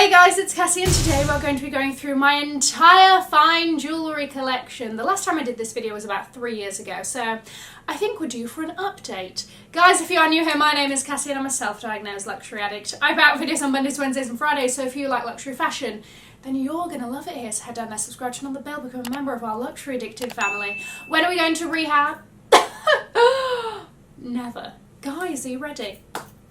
Hey guys, it's Cassie and today we're going to be going through my entire fine jewellery collection. The last time I did this video was about 3 years ago, so I think we're due for an update. Guys, if you are new here, my name is Cassie and I'm a self-diagnosed luxury addict. I put out videos on Mondays, Wednesdays and Fridays, so if you like luxury fashion, then you're going to love it here. So head down there, subscribe, turn on the bell, become a member of our luxury addicted family. When are we going to rehab? Never. Guys, are you ready?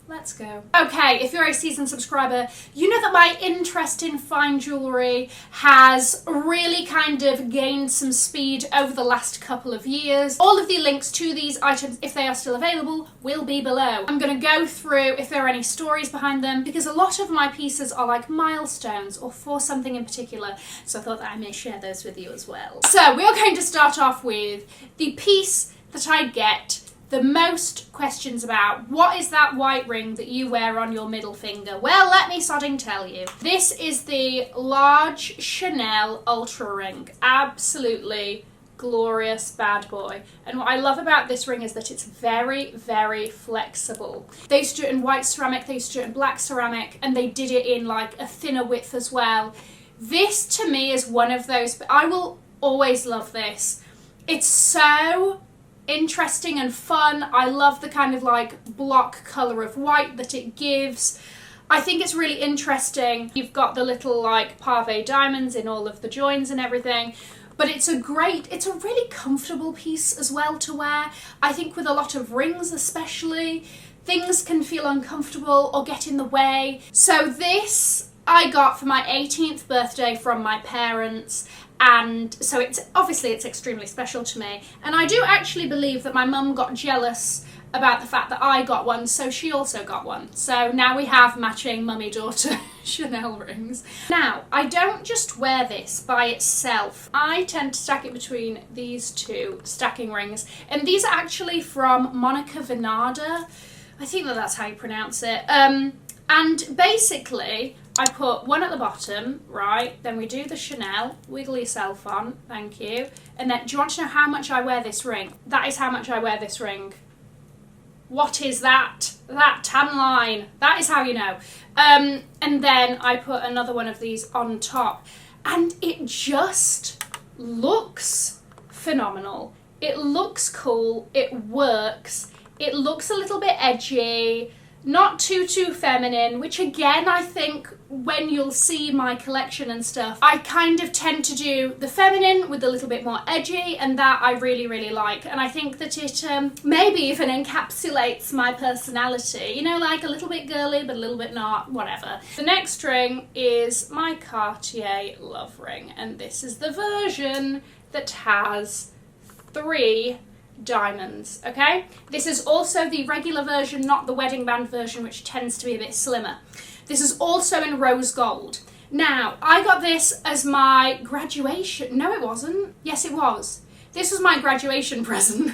Let's go. Okay, if you're a seasoned subscriber, you know that my interest in fine jewellery has really kind of gained some speed over the last couple of years. All of the links to these items, if they are still available, will be below. I'm going to go through if there are any stories behind them, because a lot of my pieces are like milestones or for something in particular, so I thought that I may share those with you as well. So we are going to start off with the piece that I get the most questions about. What is that white ring that you wear on your middle finger? Well, let me sodding tell you. This is the large Chanel ultra ring. Absolutely glorious bad boy. And what I love about this ring is that it's very, very flexible. They used to do it in white ceramic, they used to do it in black ceramic, and they did it in like a thinner width as well. This to me is one of those, but I will always love this. It's so interesting and fun. I love the kind of like block colour of white that it gives. I think it's really interesting. You've got the little like pave diamonds in all of the joins and everything, but it's a really comfortable piece as well to wear. I think with a lot of rings especially, things can feel uncomfortable or get in the way. So this I got for my 18th birthday from my parents, and so it's extremely special to me. And I do actually believe that my mum got jealous about the fact that I got one, so she also got one. So now we have matching mummy-daughter Chanel rings. Now, I don't just wear this by itself. I tend to stack it between these two stacking rings, and these are actually from Monica Vinader. I think that's how you pronounce it. And basically, I put one at the bottom, right, then we do the Chanel, wiggle yourself on, thank you, and then, do you want to know how much I wear this ring? That is how much I wear this ring. What is that? That tan line, that is how you know. And then I put another one of these on top, and it just looks phenomenal. It looks cool, it works, it looks a little bit edgy, not too feminine, which again, I think when you'll see my collection and stuff, I kind of tend to do the feminine with a little bit more edgy, and that I really, really like. And I think that it maybe even encapsulates my personality, you know, like a little bit girly, but a little bit not, whatever. The next ring is my Cartier love ring, and this is the version that has 3 diamonds, okay? This is also the regular version, not the wedding band version, which tends to be a bit slimmer. This is also in rose gold. Now, I got this as my graduation. No, it wasn't. Yes, it was. This was my graduation present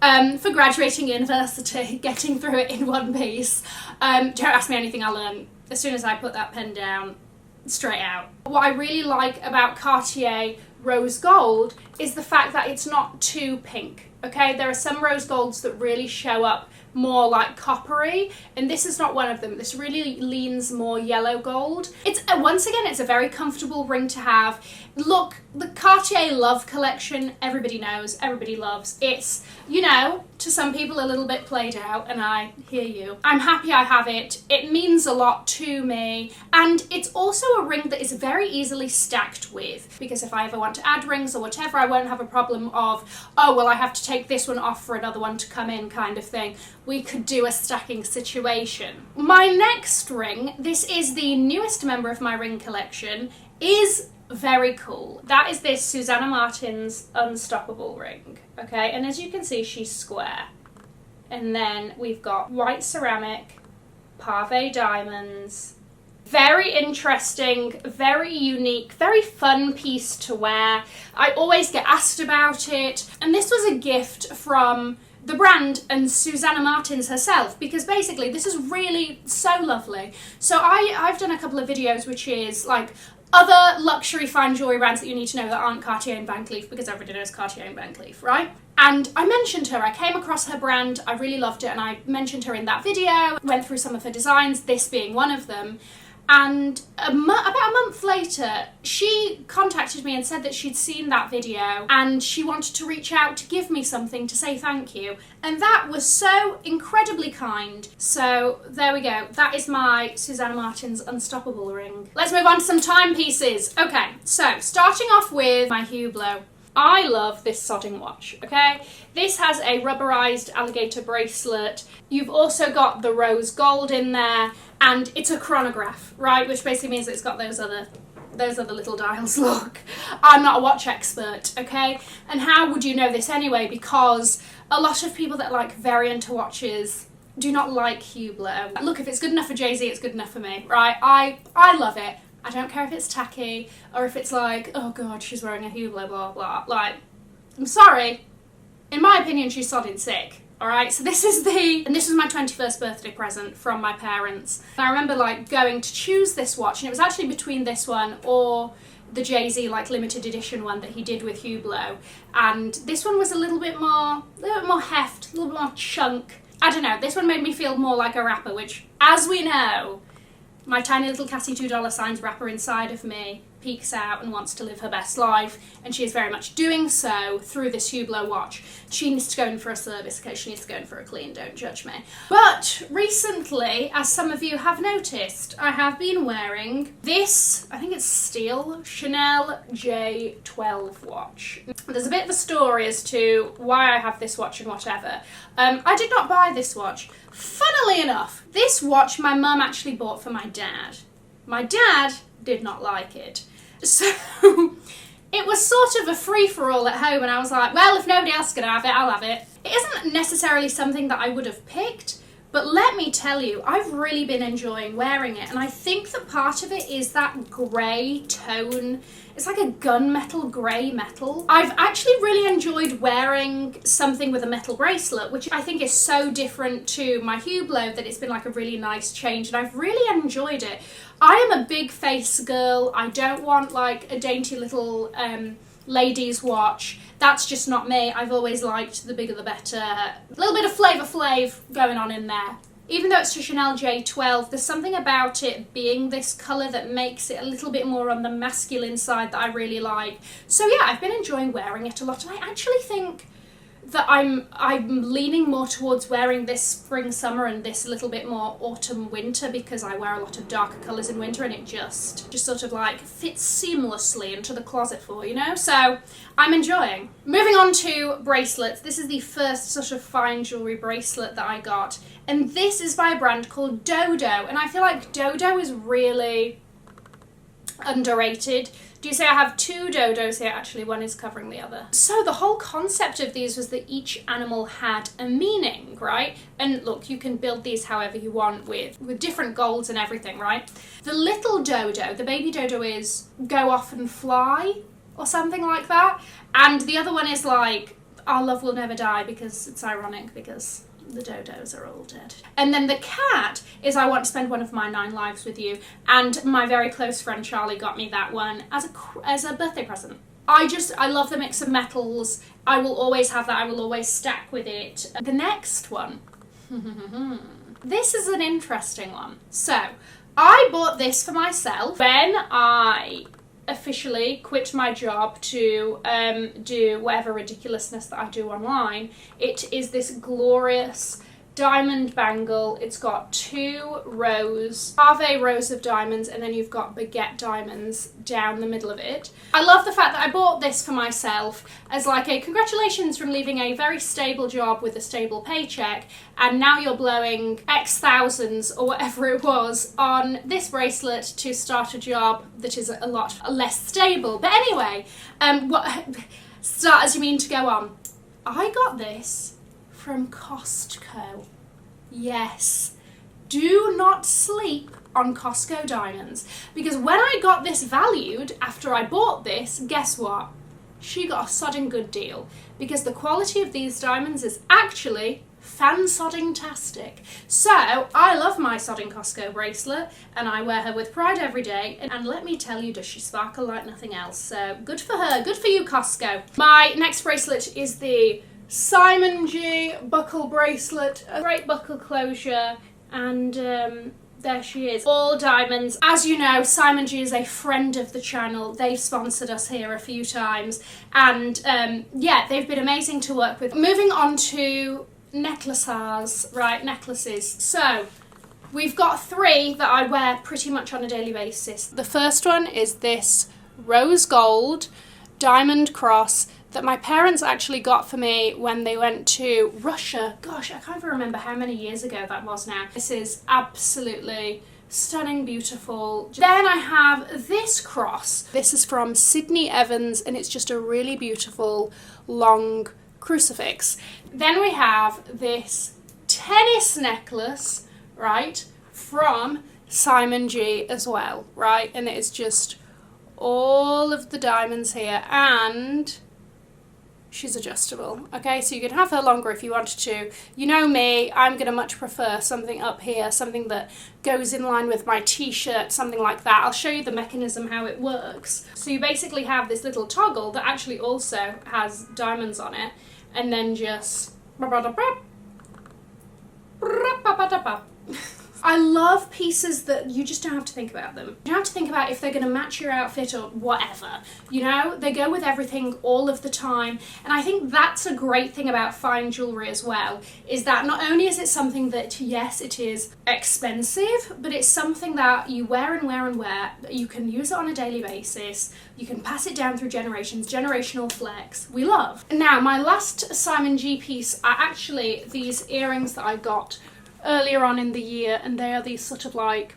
for graduating university, getting through it in one piece. Don't ask me anything I learned as soon as I put that pen down, straight out. What I really like about Cartier rose gold is the fact that it's not too pink. Okay, there are some rose golds that really show up more like coppery, and this is not one of them. This really leans more yellow gold. It's once again, it's a very comfortable ring to have. Look, the Cartier Love collection, everybody knows, everybody loves. It's, you know, to some people a little bit played out, and I hear you. I'm happy I have it. It means a lot to me, and it's also a ring that is very easily stacked with, because if I ever want to add rings or whatever, I won't have a problem of, oh, well, I have to take this one off for another one to come in kind of thing. We could do a stacking situation. My next ring, this is the newest member of my ring collection, is very cool. That is this Susana Martin's Unstoppable ring, okay? And as you can see, she's square. And then we've got white ceramic, pave diamonds. Very interesting, very unique, very fun piece to wear. I always get asked about it. And this was a gift from the brand and Susana Martin's herself, because basically this is really so lovely. So I've done a couple of videos which is like other luxury fine jewellery brands that you need to know that aren't Cartier and Van Cleef, because everybody knows Cartier and Van Cleef, right? And I mentioned her, I came across her brand, I really loved it, and I mentioned her in that video, went through some of her designs, this being one of them. And about a month later, she contacted me and said that she'd seen that video and she wanted to reach out to give me something to say thank you. And that was so incredibly kind. So there we go. That is my Susana Martin's Unstoppable ring. Let's move on to some timepieces. Okay, so starting off with my Hublot. I love this sodding watch, okay? This has a rubberized alligator bracelet. You've also got the rose gold in there, and it's a chronograph, right? Which basically means that it's got those other little dials. Look, I'm not a watch expert, okay? And how would you know this anyway? Because a lot of people that are like very into watches do not like Hublot. Look, if it's good enough for Jay-Z, it's good enough for me, right? I love it. I don't care if it's tacky or if it's like, oh god, she's wearing a Hublot, blah, blah. Like, I'm sorry. In my opinion, she's sodding sick. Alright, so this was my 21st birthday present from my parents. And I remember like going to choose this watch, and it was actually between this one or the Jay-Z like limited edition one that he did with Hublot. And this one was a little bit more heft, a little bit more chunk. I don't know, this one made me feel more like a rapper, which, as we know, my tiny little Cassie $2 wrapper inside of me peeks out and wants to live her best life, and she is very much doing so through this Hublot watch. She needs to go in for a service, okay? She needs to go in for a clean, don't judge me. But recently, as some of you have noticed, I have been wearing this, I think it's steel, Chanel J12 watch. There's a bit of a story as to why I have this watch and whatever. I did not buy this watch. Funnily enough, this watch my mum actually bought for my dad. My dad did not like it. So it was sort of a free-for-all at home, and I was like, well, if nobody else is going to have it, I'll have it. It isn't necessarily something that I would have picked, but let me tell you, I've really been enjoying wearing it, and I think that part of it is that grey tone. It's like a gunmetal grey metal. I've actually really enjoyed wearing something with a metal bracelet, which I think is so different to my Hublot that it's been like a really nice change, and I've really enjoyed it. I am a big face girl. I don't want like a dainty little ladies watch. That's just not me. I've always liked the bigger the better. A little bit of Flavor Flav going on in there. Even though it's a Chanel J12, there's something about it being this colour that makes it a little bit more on the masculine side that I really like. So yeah, I've been enjoying wearing it a lot, and I actually think that I'm leaning more towards wearing this spring summer and this a little bit more autumn winter, because I wear a lot of darker colours in winter and it just sort of like fits seamlessly into the closet for, you know? So I'm enjoying. Moving on to bracelets. This is the first sort of fine jewellery bracelet that I got, and this is by a brand called Dodo, and I feel like Dodo is really underrated. Do you say I have two Dodos here? Actually, one is covering the other. So the whole concept of these was that each animal had a meaning, right? And look, you can build these however you want with different golds and everything, right? The little Dodo, the baby Dodo, is go off and fly or something like that. And the other one is like, our love will never die, because it's ironic because the dodos are all dead. And then the cat is I want to spend one of my 9 lives with you, and my very close friend Charlie got me that one as a birthday present. I love the mix of metals. I will always have that. I will always stack with it. The next one, this is an interesting one. So I bought this for myself when I officially quit my job to do whatever ridiculousness that I do online. It is this glorious diamond bangle. It's got 2 rows, Ave rows of diamonds, and then you've got baguette diamonds down the middle of it. I love the fact that I bought this for myself as like a congratulations from leaving a very stable job with a stable paycheck, and now you're blowing X thousands or whatever it was on this bracelet to start a job that is a lot less stable. But anyway, start as you mean to go on. I got this from Costco. Yes, do not sleep on Costco diamonds, because when I got this valued after I bought this, guess what? She got a sodding good deal, because the quality of these diamonds is actually fan-sodding-tastic. So I love my sodding Costco bracelet, and I wear her with pride every day, and let me tell you, does she sparkle like nothing else. So good for her, good for you Costco. My next bracelet is the Simon G buckle bracelet, a great buckle closure, and There she is, all diamonds. As you know, Simon G is a friend of the channel. They've sponsored us here a few times, and yeah, they've been amazing to work with. Moving on to necklaces, right, necklaces. So we've got 3 that I wear pretty much on a daily basis. The first one is this rose gold diamond cross that my parents actually got for me when they went to Russia. Gosh, I can't even remember how many years ago that was now. This is absolutely stunning, beautiful. Then I have this cross. This is from Sydney Evans, and it's just a really beautiful long crucifix. Then we have this tennis necklace, right, from Simon G as well, right, and it is just all of the diamonds here, and she's adjustable, okay, so you can have her longer if you wanted to. You know me, I'm going to much prefer something up here, something that goes in line with my t-shirt, something like that. I'll show you the mechanism, how it works. So you basically have this little toggle that actually also has diamonds on it, and then just I love pieces that you just don't have to think about them. You don't have to think about if they're going to match your outfit or whatever. You know, they go with everything all of the time. And I think that's a great thing about fine jewellery as well, is that not only is it something that, yes, it is expensive, but it's something that you wear and wear and wear. You can use it on a daily basis. You can pass it down through generations, generational flex. We love. Now, my last Simon G piece are actually these earrings that I got earlier on in the year, and they are these sort of like,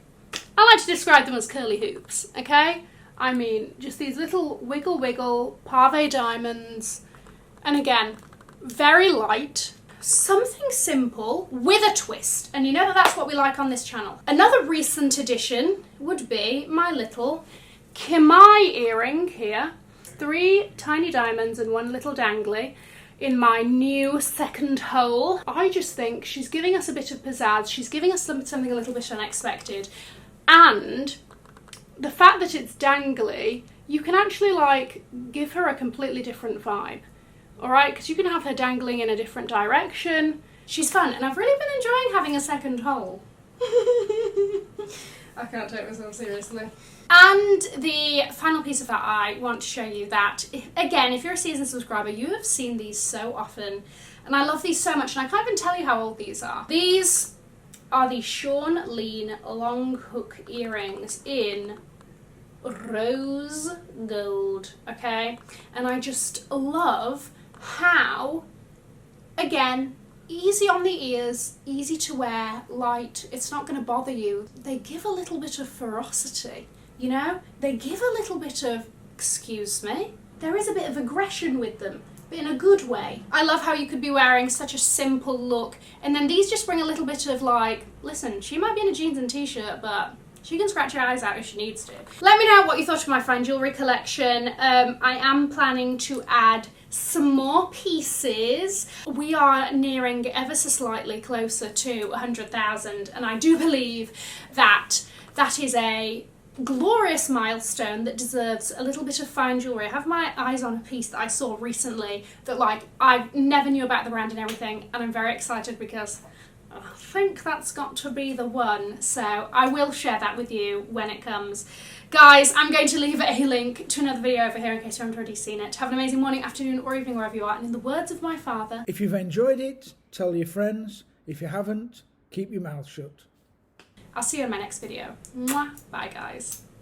I like to describe them as curly hoops, okay? I mean, just these little wiggle pave diamonds, and again, very light, something simple with a twist, and you know that that's what we like on this channel. Another recent addition would be my little Kimaï earring here, 3 tiny diamonds and 1 little dangly in my new second hole. I just think she's giving us a bit of pizzazz. She's giving us something a little bit unexpected. And the fact that it's dangly, you can actually like give her a completely different vibe. All right, because you can have her dangling in a different direction. She's fun, and I've really been enjoying having a second hole. I can't take myself seriously. And the final piece of that I want to show you that, again, if you're a seasoned subscriber, you have seen these so often, and I love these so much, and I can't even tell you how old these are. These are the Sean Lean long hook earrings in rose gold, okay? And I just love how, again, easy on the ears, easy to wear, light, it's not going to bother you. They give a little bit of ferocity, you know? They give a little bit of, excuse me, there is a bit of aggression with them, but in a good way. I love how you could be wearing such a simple look, and then these just bring a little bit of like, listen, she might be in a jeans and t-shirt, but she can scratch her eyes out if she needs to. Let me know what you thought of my fine jewellery collection. I am planning to add some more pieces. We are nearing ever so slightly closer to 100,000, and I do believe that that is a glorious milestone that deserves a little bit of fine jewellery. I have my eyes on a piece that I saw recently that like I never knew about the brand and everything, and I'm very excited because I think that's got to be the one, so I will share that with you when it comes. Guys, I'm going to leave a link to another video over here in case you haven't already seen it. Have an amazing morning, afternoon, or evening wherever you are, and in the words of my father, if you've enjoyed it, tell your friends. If you haven't, keep your mouth shut. I'll see you in my next video. Mwah. Bye, guys.